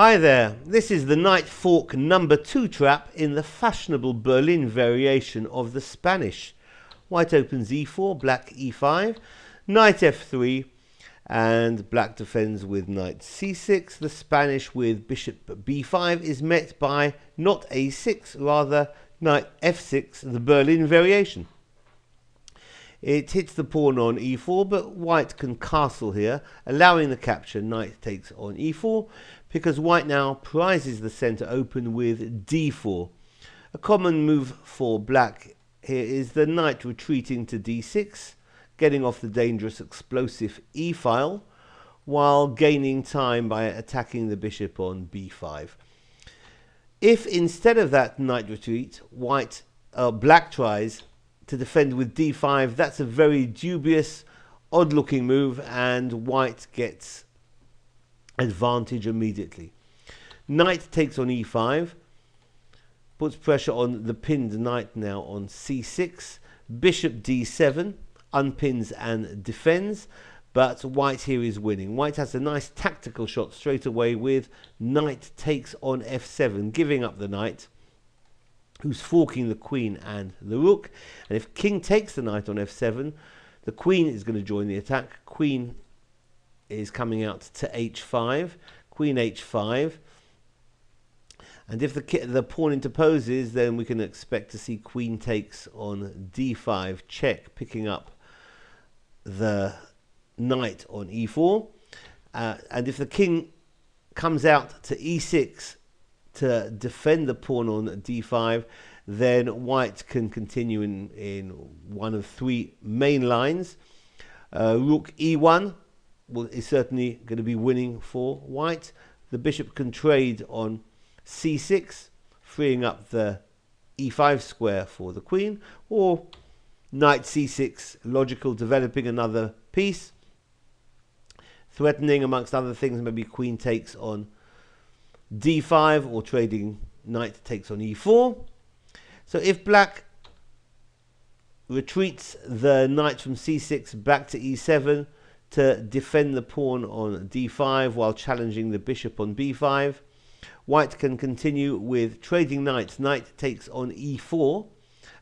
Hi there, this is the knight fork number 2 trap in the fashionable Berlin variation of the Spanish. White opens e4, black e5, knight f3, and black defends with knight c6. The Spanish with bishop b5 is met by not a6, rather knight f6, the Berlin variation. It hits the pawn on e4, but white can castle here, allowing the capture. Knight takes on e4, because white now prizes the center open with d4. A common move for black here is the knight retreating to d6, getting off the dangerous explosive e-file, while gaining time by attacking the bishop on b5. If instead of that knight retreat, black tries to defend with d5, that's a very dubious, odd-looking move, and white gets advantage immediately. Knight takes on e5, puts pressure on the pinned knight now on c6. Bishop d7 unpins and defends, but white here is winning. White has a nice tactical shot straight away with knight takes on f7, giving up the knight, who's forking the queen and the rook. And if king takes the knight on f7, the queen is going to join the attack. Queen is coming out to h5, queen h5. And if the pawn interposes, then we can expect to see queen takes on d5, check, picking up the knight on e4. And if the king comes out to e6, to defend the pawn on d5, then white can continue in one of three main lines. Rook e1 is certainly going to be winning for white. The bishop can trade on c6, freeing up the e5 square for the queen, or knight c6, logical, developing another piece, threatening, amongst other things, maybe queen takes on d5, or trading knight takes on e4. So if black retreats the knight from c6 back to e7 to defend the pawn on d5 while challenging the bishop on b5, white can continue with trading knights. Knight takes on e4,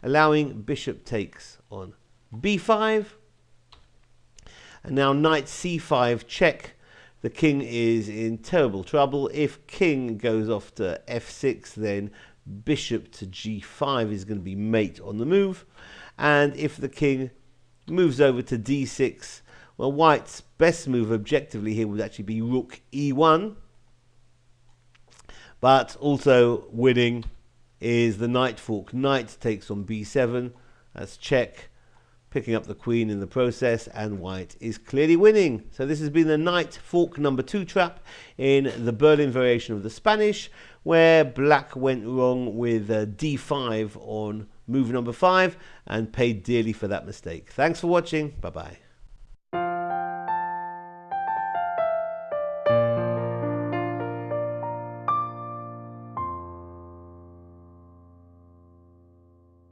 allowing bishop takes on b5, and now knight c5 check. The king is in terrible trouble. If king goes off to f6, then bishop to g5 is going to be mate on the move. And if the king moves over to d6, well, white's best move objectively here would actually be rook e1. But also winning is the knight fork. Knight takes on b7. That's check, picking up the queen in the process, and white is clearly winning. So this has been the knight fork number 2 trap in the Berlin variation of the Spanish, where black went wrong with d5 on move number 5 and paid dearly for that mistake. Thanks for watching. Bye bye.